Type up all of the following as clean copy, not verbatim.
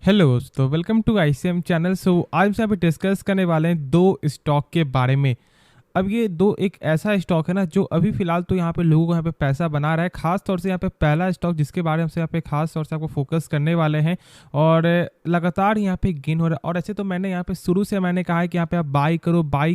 Hello दोस्तों, welcome to ICM channel. आज हम यहाँ पे डिस्कस करने वाले हैं दो स्टॉक के बारे में। अब ये दो एक ऐसा स्टॉक है ना जो अभी फिलहाल तो यहाँ पे लोगों को यहाँ पे पैसा बना रहा है। खास तौर से यहाँ पे पहला स्टॉक जिसके बारे में हम यहाँ पे खास तौर से आपको फोकस करने वाले हैं और लगातार यहाँ पे गेन हो रहा है। और ऐसे तो मैंने यहाँ पे शुरू से मैंने कहा है कि यहाँ पे आप बाई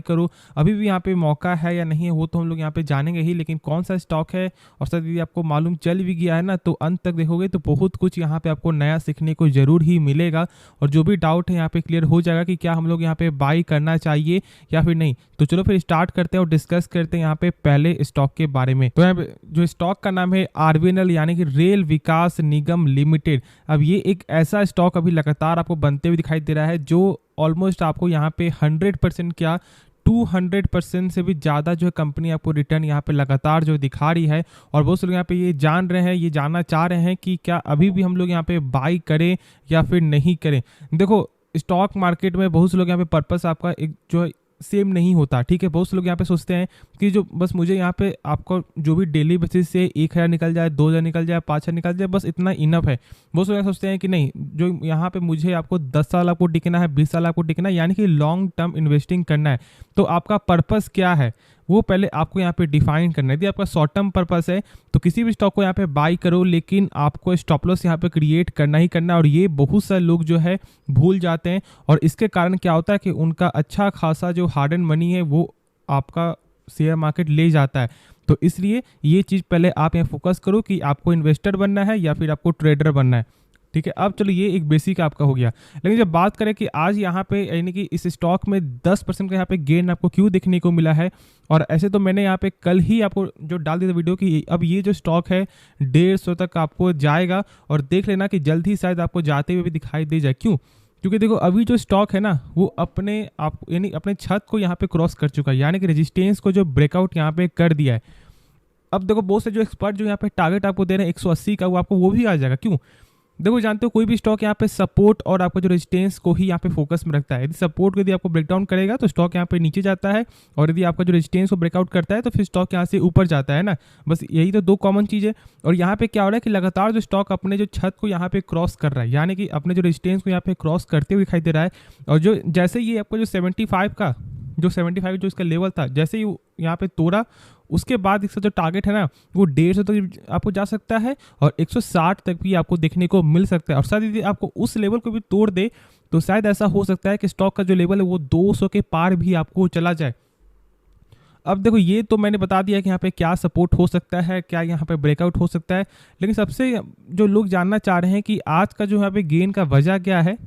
करो। अभी भी यहाँ पे मौका है या नहीं है वो तो हम लोग यहाँ पे जानेंगे ही, लेकिन कौन सा स्टॉक है और सर यदि आपको मालूम चल भी गया है ना तो अंत तक देखोगे तो बहुत कुछ यहाँ पे आपको नया सीखने को जरूर ही मिलेगा। और जो भी डाउट है यहाँ पे क्लियर हो जाएगा कि क्या हम लोग यहाँ पे बाई करना चाहिए या फिर नहीं। तो चलो फिर स्टार्ट करते हैं और डिस्कस करते हैं यहाँ पे पहले स्टॉक के बारे में। तो यहाँ पे जो स्टॉक का नाम है आरवीएनएल यानी कि रेल विकास निगम लिमिटेड। अब ये एक ऐसा स्टॉक अभी लगातार आपको बनते हुए दिखाई दे रहा है जो ऑलमोस्ट आपको यहाँ पे 100% क्या 200% से भी ज़्यादा जो है कंपनी आपको रिटर्न यहाँ पे लगातार जो दिखा रही है। और बहुत से लोग यहाँ पे ये जान रहे हैं, ये जानना चाह रहे हैं कि क्या अभी भी हम लोग यहाँ पे बाई करें या फिर नहीं करें। देखो, स्टॉक मार्केट में बहुत से लोग यहाँ पे पर्पस आपका एक जो है सेम नहीं होता, ठीक है। बहुत से लोग यहाँ पे सोचते हैं कि जो बस मुझे यहाँ पे आपको जो भी डेली बेसिस से 1000 निकल जाए, 2000 निकल जाए, 5000 निकल जाए, बस इतना इनफ है। बहुत से लोग सोचते हैं कि नहीं, जो यहाँ पे मुझे आपको 10 साल आपको टिकना है, 20 साल आपको टिकना है, यानी कि लॉन्ग टर्म इन्वेस्टिंग करना है। तो आपका पर्पस क्या है वो पहले आपको यहाँ पे डिफाइन करना है। यदि आपका शॉर्ट टर्म पर्पस है तो किसी भी स्टॉक को यहाँ पे बाई करो, लेकिन आपको स्टॉप लॉस यहाँ पे क्रिएट करना ही करना है। और ये बहुत सारे लोग जो है भूल जाते हैं और इसके कारण क्या होता है कि उनका अच्छा खासा जो हार्ड एंड मनी है वो आपका शेयर मार्केट ले जाता है। तो इसलिए ये चीज़ पहले आप यहाँ फोकस करो कि आपको इन्वेस्टर बनना है या फिर आपको ट्रेडर बनना है, ठीक है। अब चलो ये एक बेसिक आपका हो गया। लेकिन जब बात करें कि आज यहाँ पे यानी कि इस स्टॉक में 10% का यहाँ पे गेन आपको क्यों देखने को मिला है, और ऐसे तो मैंने यहाँ पे कल ही आपको जो डाल दिया था वीडियो की अब ये जो स्टॉक है 150 तक आपको जाएगा और देख लेना कि जल्द ही शायद आपको जाते हुए भी दिखाई दे जाए। क्यों? क्योंकि देखो अभी जो स्टॉक है ना वो अपने आप यानी अपने छत को यहाँ पे क्रॉस कर चुका है, यानी कि रेजिस्टेंस को जो ब्रेकआउट यहाँ पे कर दिया है। अब देखो बहुत से जो एक्सपर्ट जो यहाँ पे टारगेट आपको दे रहे हैं 180 का, वो भी आ जाएगा। क्यों? देखो जानते हो कोई भी स्टॉक यहाँ पे सपोर्ट और आपका जो रेजिस्टेंस को ही यहाँ पे फोकस में रखता है। यदि सपोर्ट को यदि आपको ब्रेकडाउन करेगा तो स्टॉक यहाँ पे नीचे जाता है, और यदि आपका जो रेजिस्टेंस को ब्रेकआउट करता है तो फिर स्टॉक यहाँ से ऊपर जाता है ना। बस यही तो दो कॉमन चीज़ है। और यहाँ पे क्या हो रहा है कि लगातार जो स्टॉक अपने जो छत को यहाँ पे क्रॉस कर रहा है, यानी कि अपने जो रेजिस्टेंस को यहाँ पे क्रॉस करते हुए दिखाई दे रहा है। और जो जैसे ये आपको जो 75 जो इसका लेवल था, जैसे ही यहाँ पे तोड़ा उसके बाद इसका जो टारगेट है ना वो 150 तक आपको जा सकता है और 160 तक भी आपको देखने को मिल सकता है। और शायद यदि आपको उस लेवल को भी तोड़ दे तो शायद ऐसा हो सकता है कि स्टॉक का जो लेवल है वो 200 के पार भी आपको चला जाए। अब देखो ये तो मैंने बता दिया कि यहाँ पे क्या सपोर्ट हो सकता है, क्या यहाँ पे ब्रेकआउट हो सकता है। लेकिन सबसे जो लोग जानना चाह रहे हैं कि आज का जो यहाँ पे गेन का वजह क्या है,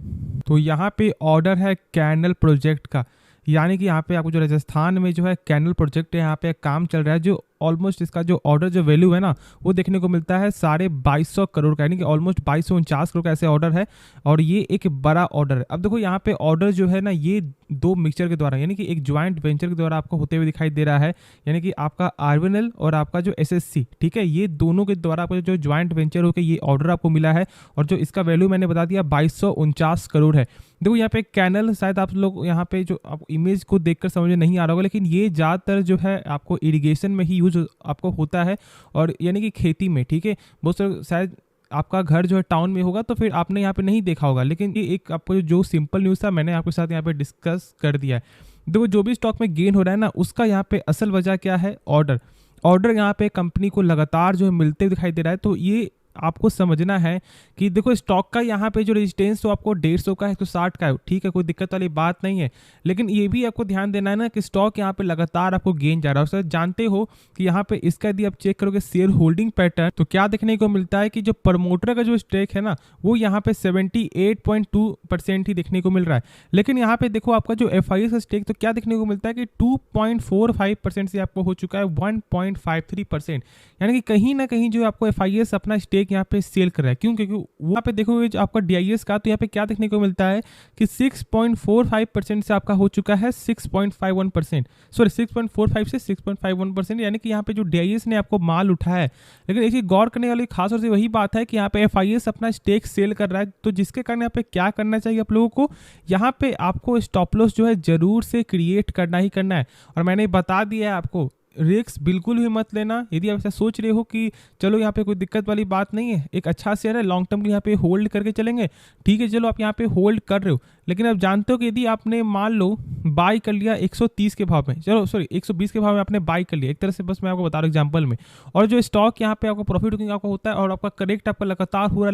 तो यहाँ पे ऑर्डर है कैनल प्रोजेक्ट का। यानी कि यहाँ पे आपको जो राजस्थान में जो है कैनल प्रोजेक्ट है यहाँ पे काम चल रहा है, जो ऑलमोस्ट इसका जो ऑर्डर जो वैल्यू है ना वो देखने को मिलता है 2250 करोड़ का, यानी कि ऑलमोस्ट 2249 करोड़ का ऐसे ऑर्डर है। और ये एक बड़ा ऑर्डर है। अब देखो यहाँ पे ऑर्डर जो है ना ये दो मिक्सचर के द्वारा यानी कि एक ज्वाइंट वेंचर के द्वारा आपको होते हुए दिखाई दे रहा है, यानी कि आपका आरवीएनएल और आपका जो एसएससी, ठीक है, ये दोनों के द्वारा आपको जो ज्वाइंट वेंचर होकर ये ऑर्डर आपको मिला है। और जो इसका वैल्यू मैंने बता दिया 2249 करोड़ है। देखो यहाँ पे कैनल शायद आप लोग यहाँ पे जो आप इमेज को देखकर समझ में नहीं आ रहा होगा, लेकिन ये ज़्यादातर जो है आपको इरिगेशन में ही यूज आपको होता है, और यानी कि खेती में, ठीक है। बहुत सारे शायद आपका घर जो है टाउन में होगा तो फिर आपने यहाँ पे नहीं देखा होगा, लेकिन ये एक आपको जो सिंपल न्यूज़ था मैंने आपके साथ यहाँ पे डिस्कस कर दिया है। देखो जो भी स्टॉक में गेन हो रहा है ना उसका यहाँ पे असल वजह क्या है, ऑर्डर यहाँ पे कंपनी को लगातार जो है मिलते दिखाई दे रहा है। तो ये आपको समझना है कि देखो स्टॉक का यहाँ पे जो रेजिस्टेंस तो आपको 150 का है, 160 का है, ठीक है, कोई दिक्कत वाली बात नहीं है। लेकिन ये भी आपको ध्यान देना है ना कि स्टॉक यहाँ पे लगातार आपको गेन जा रहा है। सर जानते हो कि यहाँ पे इसका यदि आप चेक करोगे शेयर होल्डिंग पैटर्न तो क्या देखने को मिलता है कि जो प्रमोटर का जो स्टेक है ना वो यहाँ पे 78.2% ही देखने को मिल रहा है। लेकिन यहाँ पे देखो आपका जो एफआईएस का स्टेक तो क्या देखने को मिलता है कि 2.45% से आपको हो चुका है 1.53%, यानी कि कहीं ना कहीं जो आपको एफआईएस अपना स्टेक यहाँ पे सेल कर रहा है। क्यों? क्योंकि वहाँ पे देखोगे जो आपका डीआईएस का तो यहाँ पे क्या देखने को मिलता है कि 6.45% से आपका हो चुका है 6.51%, सॉरी 6.45 से 6.51%, यानी कि यहाँ पे जो डीआईएस ने आपको माल उठाया है। लेकिन एक गौर करने वाली खास तौर से वही बात है कि यहाँ पे एफआईएस अपना स्टेक सेल कर रहा है, तो जिसके कारण यहाँ पे क्या करना चाहिए आप लोगों को, यहाँ पे आपको स्टॉप लॉस जो है जरूर से क्रिएट करना ही करना है। और मैंने बता दिया है आपको रिस्क बिल्कुल भी मत लेना। यदि आप ऐसा सोच रहे हो कि चलो यहाँ पे कोई दिक्कत वाली बात नहीं है, एक अच्छा शेयर है, लॉन्ग टर्म के लिए यहाँ पे होल्ड करके चलेंगे, ठीक है, चलो आप यहाँ पे होल्ड कर रहे हो। लेकिन आप जानते हो कि यदि आपने मान लो बाई कर लिया 130 के भाव में, चलो सॉरी 120 के भाव में आपने बाई कर लिया, एक तरह से बस मैं आपको बता रहा हूँ एग्जांपल में, और जो स्टॉक यहाँ पे आपको प्रॉफिट बुकिंग आपको होता है और आपका करेक्ट आपका लगातार हो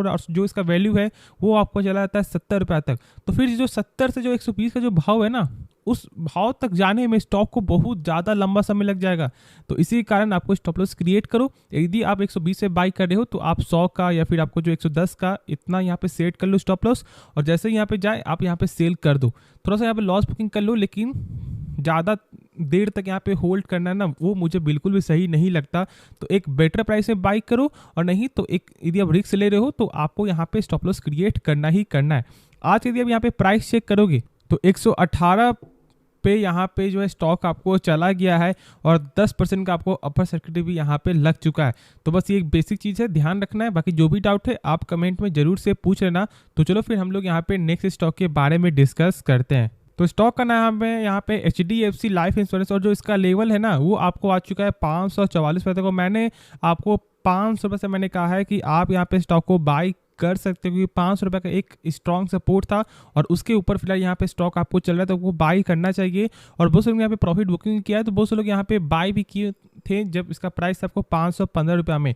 रहा है और जो इसका वैल्यू है वो आपको चला जाता है 70 रुपये तक, तो फिर जो 70 से जो 120 का जो भाव है ना, उस भाव तक जाने में स्टॉक को बहुत ज़्यादा लंबा समय लग जाएगा। तो इसी कारण आपको स्टॉप लॉस क्रिएट करो। यदि आप 120 से बाई कर रहे हो तो आप 100 का या फिर आपको जो 110 का इतना यहाँ पे सेट कर लो स्टॉप लॉस, और जैसे ही यहाँ पे जाए आप यहाँ पे सेल कर दो। थोड़ा सा यहाँ पे लॉस बुकिंग कर लो, लेकिन ज़्यादा देर तक यहाँ पे होल्ड करना ना वो मुझे बिल्कुल भी सही नहीं लगता। तो एक बेटर प्राइस में बाई करो, और नहीं तो एक यदि आप रिस्क ले रहे हो तो आपको यहाँ पे स्टॉप लॉस क्रिएट करना ही करना है। आज यदि आप यहाँ पे प्राइस चेक करोगे तो 118 पे यहाँ पे जो है स्टॉक आपको चला गया है और 10% का आपको अपर सर्किट भी यहाँ पे लग चुका है। तो बस ये एक बेसिक चीज़ है, ध्यान रखना है। बाकी जो भी डाउट है आप कमेंट में जरूर से पूछ लेना। तो चलो फिर हम लोग यहाँ पे नेक्स्ट स्टॉक के बारे में डिस्कस करते हैं। तो स्टॉक का नाम है यहाँ पे HDFC लाइफ इंश्योरेंस, और जो इसका लेवल है ना वो आपको आ चुका है 544 रुपये तक। मैंने आपको 500 रुपये से मैंने कहा है कि आप यहाँ पे स्टॉक को बाई कर सकते हो, क्योंकि 500 रुपये का एक स्ट्रॉन्ग सपोर्ट था और उसके ऊपर फिलहाल यहाँ पे स्टॉक आपको चल रहा है, तो वो बाई करना चाहिए। और बहुत से लोग यहाँ पे प्रॉफिट बुकिंग किया है, तो बहुत से लोग यहाँ पे बाई भी किए थे जब इसका प्राइस आपको 515 रुपये में,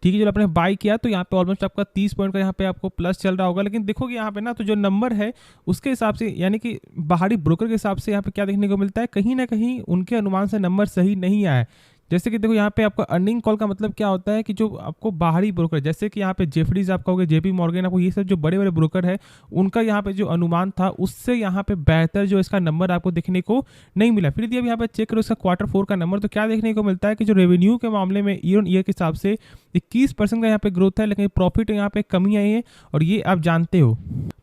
ठीक है। जब आपने बाई किया तो यहाँ पे ऑलमोस्ट आपका 30 पॉइंट का यहाँ पे आपको प्लस चल रहा होगा। लेकिन देखोगे यहाँ पे ना तो जो नंबर है उसके हिसाब से, यानी कि बाहरी ब्रोकर के हिसाब से यहाँ पे क्या देखने को मिलता है, कहीं ना कहीं उनके अनुमान से नंबर सही नहीं आया है। जैसे कि देखो यहाँ पे आपका अर्निंग कॉल का मतलब क्या होता है कि जो आपको बाहरी ब्रोकर, जैसे कि यहाँ पे जेफरीज आपका हो गया, JP मॉर्गन, आपको ये सब जो बड़े बड़े ब्रोकर है उनका यहाँ पे जो अनुमान था उससे यहाँ पे बेहतर जो इसका नंबर आपको देखने को नहीं मिला। फिर यदि अब यहाँ पे चेक करो इसका Q4 का नंबर, तो क्या देखने को मिलता है कि जो रेवेन्यू के मामले में ईयर ऑन ईयर के हिसाब से 21% का यहाँ पे ग्रोथ है, लेकिन प्रॉफिट यहाँ पे कमी आई है और ये आप जानते हो।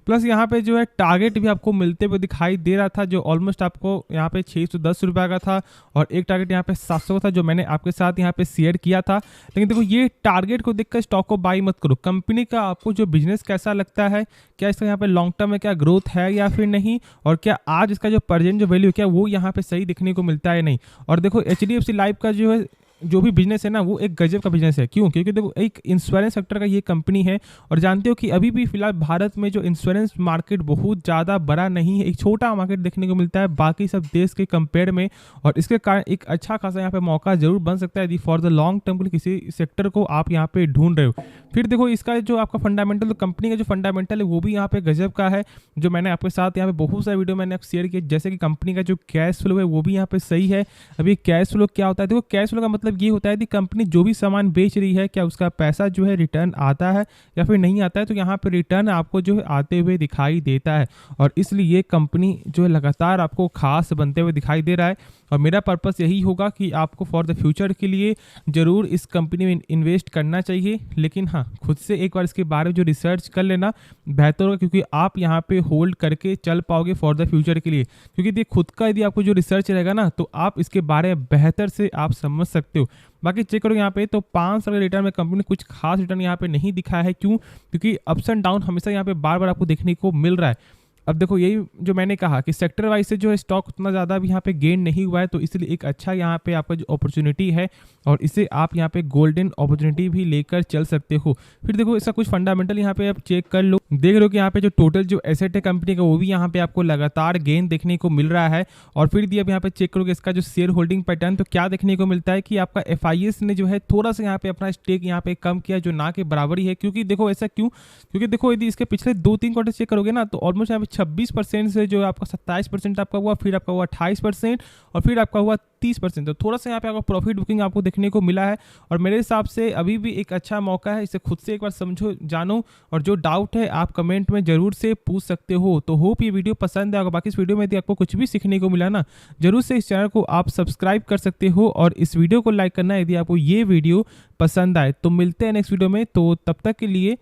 प्लस यहाँ पे जो है टारगेट भी आपको मिलते हुए दिखाई दे रहा था, जो ऑलमोस्ट आपको यहाँ पे 610 रुपये का था, और एक टारगेट यहाँ पे 700 था जो मैंने आपके साथ यहाँ पे शेयर किया था। लेकिन देखो ये टारगेट को देखकर स्टॉक को बाई मत करो। कंपनी का आपको जो बिजनेस कैसा लगता है, क्या इसका यहाँ पे लॉन्ग टर्म में क्या ग्रोथ है या फिर नहीं, और क्या आज इसका जो प्रेजेंट जो वैल्यू क्या वो यहाँ पे सही दिखने को मिलता है नहीं। और देखो HDFC लाइफ का जो है जो भी बिजनेस है ना वो एक गजब का बिजनेस है। क्यों? क्योंकि देखो एक इंश्योरेंस सेक्टर का ये कंपनी है, और जानते हो कि अभी भी फिलहाल भारत में जो इंश्योरेंस मार्केट बहुत ज़्यादा बड़ा नहीं है, एक छोटा मार्केट देखने को मिलता है बाकी सब देश के कंपेयर में, और इसके कारण एक अच्छा खासा यहाँ पे मौका जरूर बन सकता है यदि फॉर द लॉन्ग टर्म के लिए किसी सेक्टर को आप यहाँ पे ढूंढ रहे हो। फिर देखो इसका जो आपका फंडामेंटल, तो कंपनी का जो फंडामेंटल है वो भी यहाँ पे गजब का है, जो मैंने आपके साथ यहाँ पे बहुत सारे वीडियो मैंने शेयर किया। जैसे कि कंपनी का जो कैश फ्लो है वो भी यहाँ पे सही है। अभी कैश फ्लो क्या होता है, देखो कैश फ्लो का मतलब ये होता है कि कंपनी जो भी सामान बेच रही है क्या उसका पैसा जो है रिटर्न आता है या फिर नहीं आता है, तो यहाँ पे रिटर्न आपको जो है आते हुए दिखाई देता है, और इसलिए ये कंपनी जो है लगातार आपको खास बनते हुए दिखाई दे रहा है। और मेरा पर्पस यही होगा कि आपको फॉर द फ्यूचर के लिए ज़रूर इस कंपनी में इन्वेस्ट करना चाहिए, लेकिन हाँ खुद से एक बार इसके बारे में जो रिसर्च कर लेना बेहतर होगा, क्योंकि आप यहाँ पे होल्ड करके चल पाओगे फॉर द फ्यूचर के लिए। क्योंकि देखिए खुद का यदि आपको जो रिसर्च रहेगा ना तो आप इसके बारे में बेहतर से आप समझ सकते हो। बाकी चेक करो यहाँ पे तो 5 साल के रिटर्न में कंपनी ने कुछ खास रिटर्न यहाँ पे नहीं दिखाया है। क्यों? क्योंकि अप्स एंड डाउन हमेशा यहाँ पे बार बार आपको देखने को मिल रहा है। अब देखो यही जो मैंने कहा कि सेक्टर वाइज से जो है स्टॉक उतना ज़्यादा भी यहाँ पे गेन नहीं हुआ है, तो इसलिए एक अच्छा यहाँ पे आपका जो अपॉर्चुनिटी है और इसे आप यहाँ पे गोल्डन अपॉर्चुनिटी भी लेकर चल सकते हो। फिर देखो इसका कुछ फंडामेंटल यहाँ पे आप चेक कर लो, देख रहे हो कि यहाँ पे जो टोटल जो एसेट है कंपनी का वो भी यहाँ पे आपको लगातार गेन देखने को मिल रहा है। और फिर भी अब यहाँ पे चेक करोगे इसका जो शेयर होल्डिंग पैटर्न, तो क्या देखने को मिलता है कि आपका FIS ने जो है थोड़ा सा यहाँ पे अपना स्टेक यहाँ पे कम किया, जो ना के बराबर ही है। क्योंकि देखो ऐसा क्यों? क्योंकि देखो यदि इसके पिछले 2-3 क्वार्टर चेक करोगे ना तो ऑलमोस्ट यहाँ पे 26% से जो आपका 27% आपका हुआ, फिर आपका हुआ 28% और फिर आपका हुआ 30%। तो थोड़ा सा यहाँ पे आपको प्रॉफिट बुकिंग आपको देखने को मिला है, और मेरे हिसाब से अभी भी एक अच्छा मौका है, इसे खुद से एक बार समझो जानो, और जो डाउट है आप कमेंट में जरूर से पूछ सकते हो। तो होप ये वीडियो पसंद आएगा। बाकी इस वीडियो में यदि आपको कुछ भी सीखने को मिला ना, जरूर से इस चैनल को आप सब्सक्राइब कर सकते हो और इस वीडियो को लाइक करना यदि आपको ये वीडियो पसंद आए। तो मिलते हैं नेक्स्ट वीडियो में, तो तब तक के लिए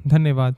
धन्यवाद।